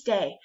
today.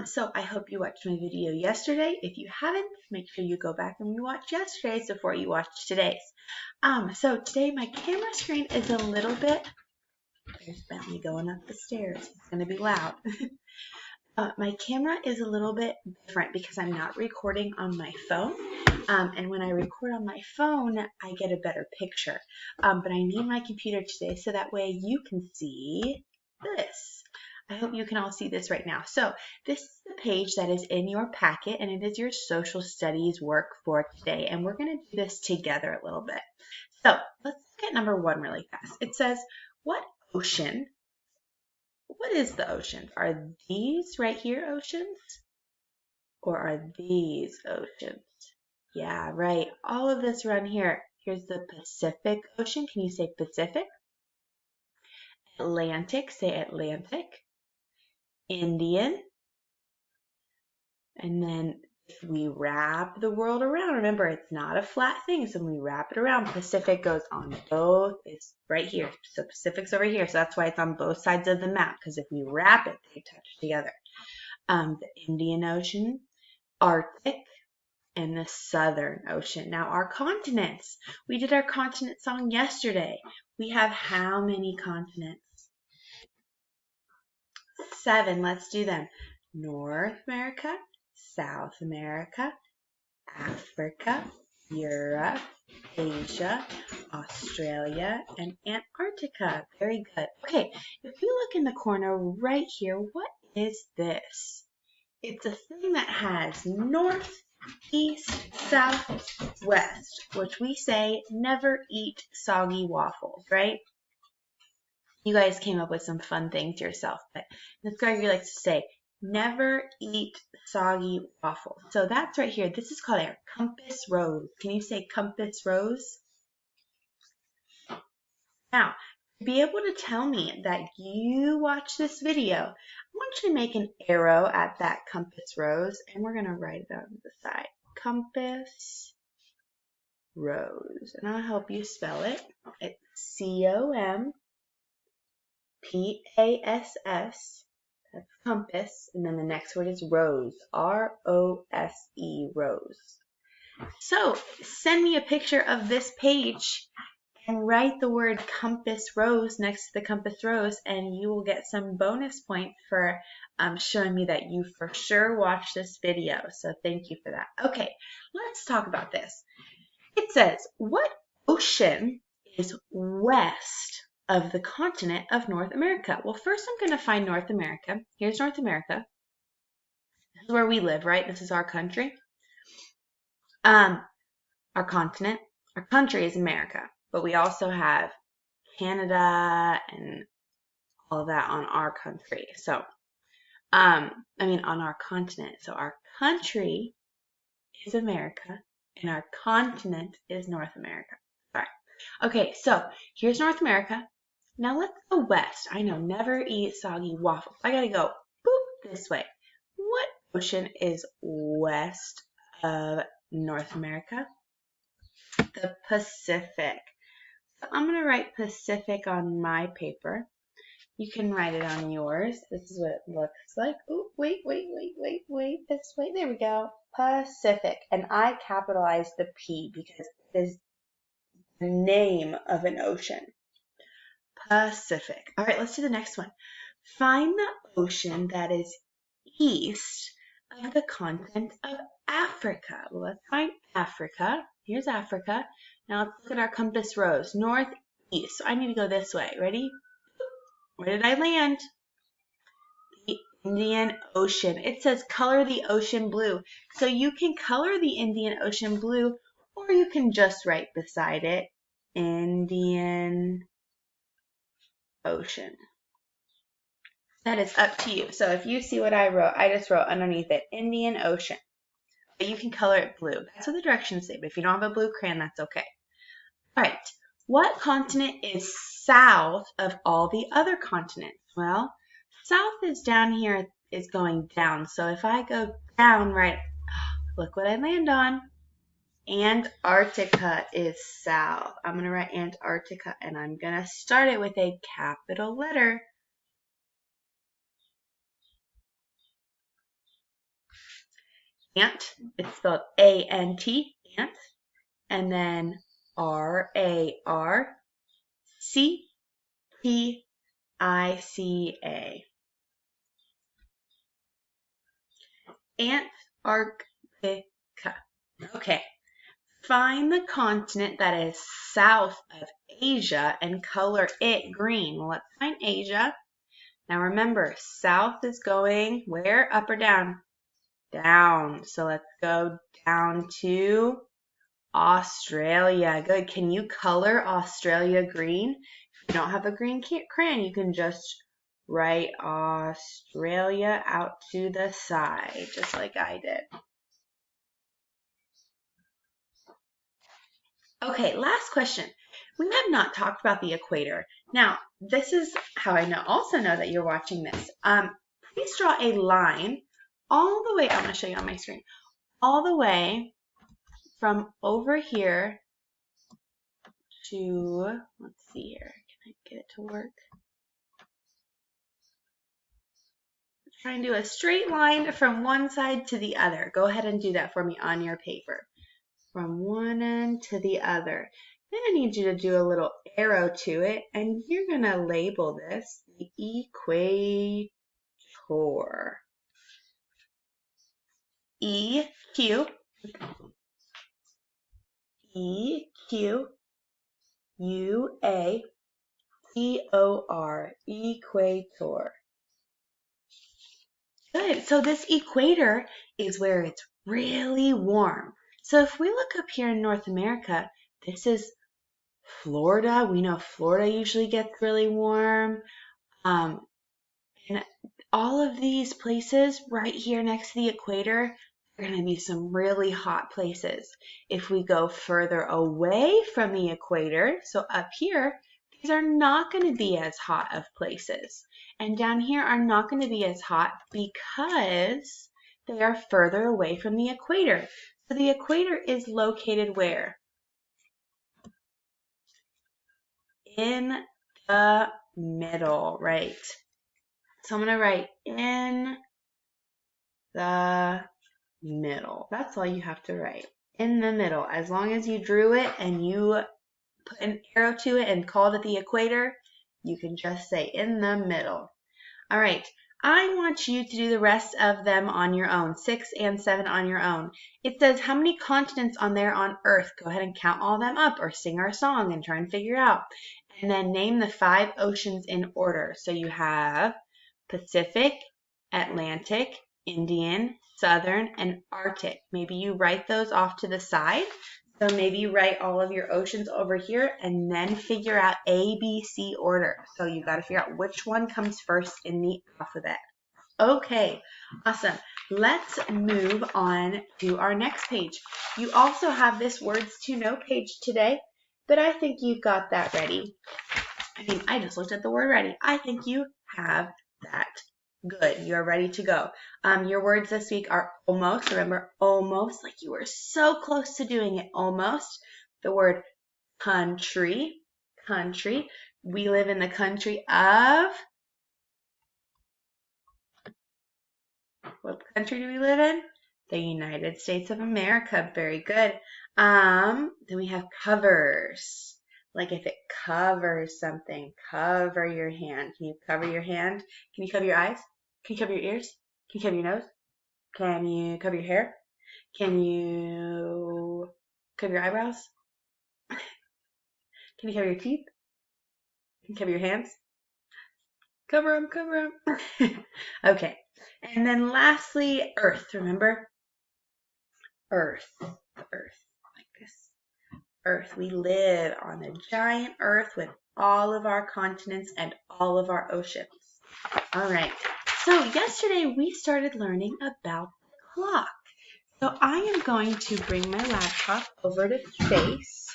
So I hope you watched my video yesterday. If you haven't, make sure you go back and watch yesterday's before you watch today's. So today my camera screen is a little bit, there's Bentley going up the stairs. It's going to be loud. My camera is a little bit different because I'm not recording on my phone. And when I record on my phone, I get a better picture. But I need my computer today so that way you can see this. I hope you can all see this right now. So this is the page that is in your packet, and it is your social studies work for today. And we're going to do this together a little bit. So let's look at number 1 really fast. It says, what is the ocean? Are these right here oceans? Or are these oceans? Yeah, right. All of this around here. Here's the Pacific Ocean. Can you say Pacific? Atlantic, say Atlantic. Indian. And then if we wrap the world around, remember it's not a flat thing, so when we wrap it around, Pacific goes on both, it's right here. So Pacific's over here, so that's why it's on both sides of the map, because if we wrap it, they touch together. The Indian Ocean, Arctic, and the Southern Ocean. Now our continents, we did our continent song yesterday. We have how many continents? 7, let's do them. North America, South America, Africa, Europe, Asia, Australia, and Antarctica. Very good. Okay, if you look in the corner right here, what is this? It's a thing that has north, east, south, west, which we say never eat soggy waffles, right? You guys came up with some fun things yourself, but Miss Gregory likes to say, never eat soggy waffles. So that's right here. This is called a compass rose. Can you say compass rose? Now, to be able to tell me that you watch this video, I want you to make an arrow at that compass rose, and we're going to write it on the side. Compass rose. And I'll help you spell it. It's C-O-M-P-A-S-S. That's compass. And then the next word is rose. R-O-S-E, rose. So send me a picture of this page and write the word compass rose next to the compass rose, and you will get some bonus points for showing me that you for sure watched this video. So thank you for that. Okay, let's talk about this. It says, what ocean is west of the continent of North America? Well, first I'm going to find North America. Here's North America. This is where we live, right? This is our country. Our continent. Our country is America, but we also have Canada and all of that on our country. So, on our continent. So our country is America, and our continent is North America. All right. Okay, so here's North America. Now let's go west. I know, never eat soggy waffles. I gotta go boop this way. What ocean is west of North America? The Pacific. So I'm going to write Pacific on my paper. You can write it on yours. This is what it looks like. Oh, wait. This way. There we go. Pacific. And I capitalized the P because it is the name of an ocean. Pacific. All right, let's do the next one. Find the ocean that is east of the continent of Africa. Well, let's find Africa. Here's Africa. Now let's look at our compass rose. Northeast. So I need to go this way. Ready? Where did I land? The Indian Ocean. It says color the ocean blue. So you can color the Indian Ocean blue, or you can just write beside it, Indian Ocean. That is up to you. So if you see what I wrote, I just wrote underneath it, Indian Ocean. But you can color it blue. That's what the directions say. But if you don't have a blue crayon, that's okay. All right. What continent is south of all the other continents? Well, south is down here, is going down. So if I go down, right, look what I land on. Antarctica is south. I'm going to write Antarctica, and I'm going to start it with a capital letter. ant. It's spelled A-N-T, ant. And then R-A-R-C-T-I-C-A. Antarctica. Okay. Find the continent that is south of Asia and color it green. Well, let's find Asia. Now remember, south is going where? Up or down? Down. So let's go down to Australia. Good. Can you color Australia green? If you don't have a green crayon, you can just write Australia out to the side, just like I did. Okay, last question. We have not talked about the equator. Now, this is how I also know that you're watching this. Please draw a line all the way, I'm going to show you on my screen, all the way from over here to, let's see here, can I get it to work? Try and do a straight line from one side to the other. Go ahead and do that for me on your paper. From one end to the other. Then I need you to do a little arrow to it, and you're going to label this the equator. E-Q-U-A-T-O-R, equator. Good. So this equator is where it's really warm. So if we look up here in North America, this is Florida. We know Florida usually gets really warm. And all of these places right here next to the equator are going to be some really hot places. If we go further away from the equator, so up here, these are not going to be as hot of places. And down here are not going to be as hot because they are further away from the equator. So the equator is located where? In the middle, right? So I'm going to write in the middle. That's all you have to write. In the middle. As long as you drew it and you put an arrow to it and called it the equator, you can just say in the middle. All right. I want you to do the rest of them on your own, 6 and 7 on your own. It says how many continents on there on Earth. Go ahead and count all them up or sing our song and try and figure out. And then name the 5 oceans in order. So you have Pacific, Atlantic, Indian, Southern, and Arctic. Maybe you write those off to the side. So maybe you write all of your oceans over here and then figure out A, B, C order. So you got to figure out which one comes first in the alphabet. Okay, awesome. Let's move on to our next page. You also have this words to know page today, but I think you've got that ready. I just looked at the word ready. I think you have that. Good. You're ready to go. Your words this week are almost. Remember, almost, like you were so close to doing it. Almost. The word country. Country. We live in the country of. What country do we live in? The United States of America. Very good. Then we have covers. Like if it covers something, cover your hand. Can you cover your hand? Can you cover your eyes? Can you cover your ears? Can you cover your nose? Can you cover your hair? Can you cover your eyebrows? Can you cover your teeth? Can you cover your hands? Cover them, cover them. Okay. And then lastly, earth. Remember? Earth. Earth. Like this. Earth. We live on a giant earth with all of our continents and all of our oceans. All right. So yesterday we started learning about the clock. So I am going to bring my laptop over to face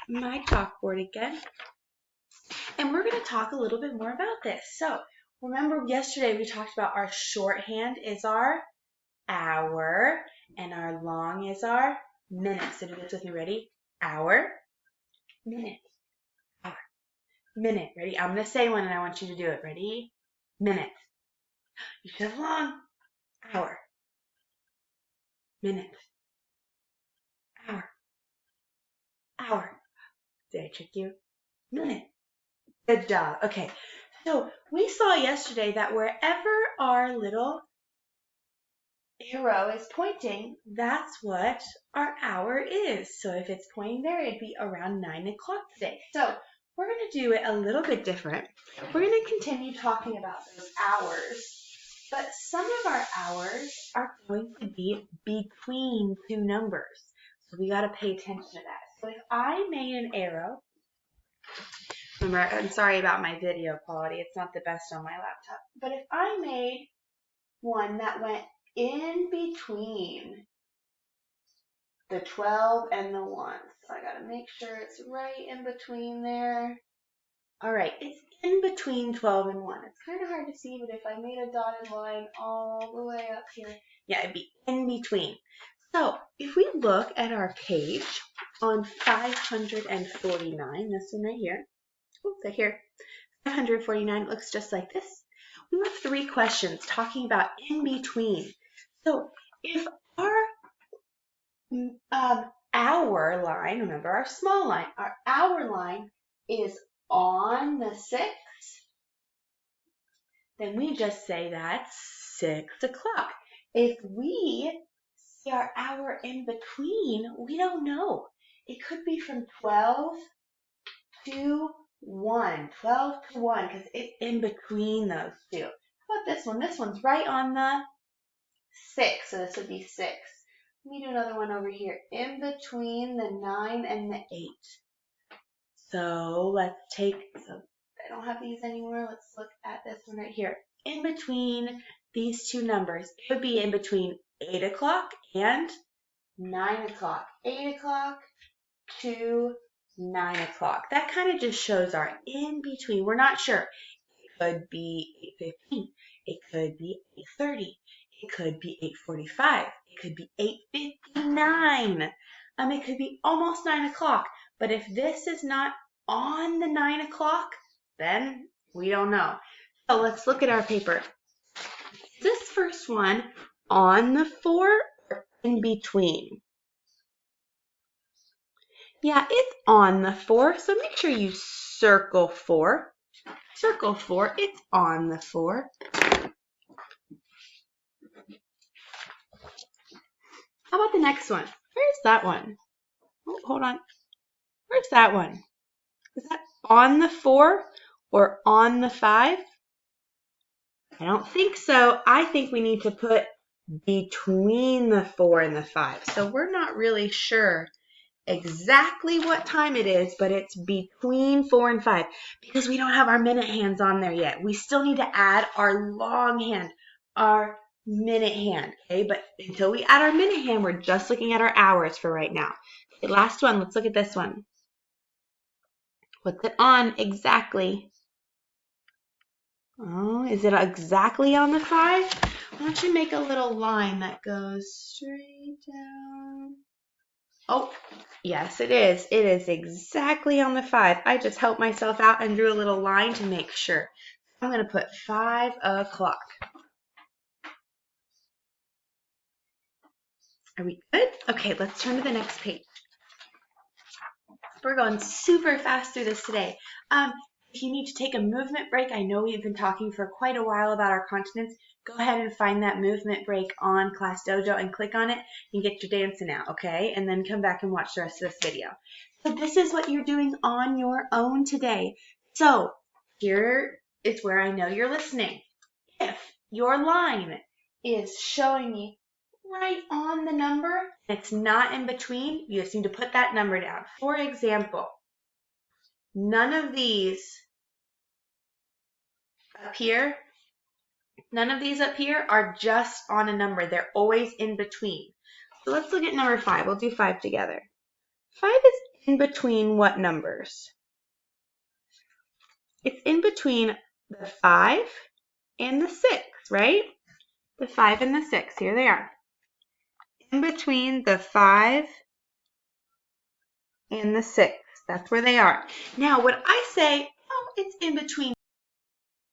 my chalkboard again. And we're going to talk a little bit more about this. So remember yesterday we talked about our shorthand is our hour and our long is our minute. So do this with me. Ready? Hour, minute, hour, minute. Ready? I'm going to say one and I want you to do it. Ready? Minute. You should have long. Hour. minute, hour, hour. Did I trick you? Minute. Good job. Okay, so we saw yesterday that wherever our little arrow is pointing, that's what our hour is. So if it's pointing there, it'd be around 9 o'clock today. So we're going to do it a little bit different. We're going to continue talking about those hours, but some of our hours are going to be between two numbers. So we got to pay attention to that. So if I made an arrow, remember, I'm sorry about my video quality. It's not the best on my laptop. But if I made one that went in between the 12 and the 1. So I got to make sure it's right in between there. All right, it's in between 12 and 1. It's kind of hard to see, but if I made a dotted line all the way up here, yeah, it'd be in between. So if we look at our page on 549, this one right here, right here, 549 looks just like this. We have 3 questions talking about in between. So if our hour line, remember our small line, our hour line is on the 6, then we just say that's 6 o'clock. If we see our hour in between, we don't know. It could be from 12 to 1, 12 to 1, because it's in between those two. How about this one? This one's right on the 6, so this would be 6. Let me do another one over here, in between the 9 and the 8. So let's take, so I don't have these anymore. Let's look at this one right here. In between these two numbers, it would be in between 8 o'clock and 9 o'clock. 8 o'clock to 9 o'clock. That kind of just shows our in between. We're not sure. It could be 8:15. It could be 8:30. It could be 8:45. It could be 8:59. It could be almost 9 o'clock. But if this is not on the 9 o'clock, then we don't know. So let's look at our paper. Is this first one on the 4 or in between? Yeah, it's on the 4, so make sure you circle 4. Circle 4, it's on the 4. How about the next one? Where's that one? Oh, hold on. Where's that one? Is that on the 4 or on the 5? I don't think so. I think we need to put between the 4 and the 5. So we're not really sure exactly what time it is, but it's between 4 and 5 because we don't have our minute hands on there yet. We still need to add our long hand, our minute hand, okay? But until we add our minute hand, we're just looking at our hours for right now. Okay, last one, let's look at this one. What's it on exactly? Oh, is it exactly on the 5? Why don't you make a little line that goes straight down? Oh, yes, it is. It is exactly on the 5. I just helped myself out and drew a little line to make sure. I'm going to put 5 o'clock. Are we good? Okay, let's turn to the next page. We're going super fast through this today. If you need to take a movement break, I know we've been talking for quite a while about our continents. Go ahead and find that movement break on Class Dojo and click on it and get your dancing out, okay? And then come back and watch the rest of this video. So this is what you're doing on your own today. So here is where I know you're listening. If your line is showing me right on the number, and it's not in between, you just need to put that number down. For example, none of these up here are just on a number. They're always in between. So let's look at number 5. We'll do 5 together. 5 is in between what numbers? It's in between the 5 and the 6, right? The 5 and the 6. Here they are. In between the 5 and the 6. That's where they are. Now, when I say, oh, it's in between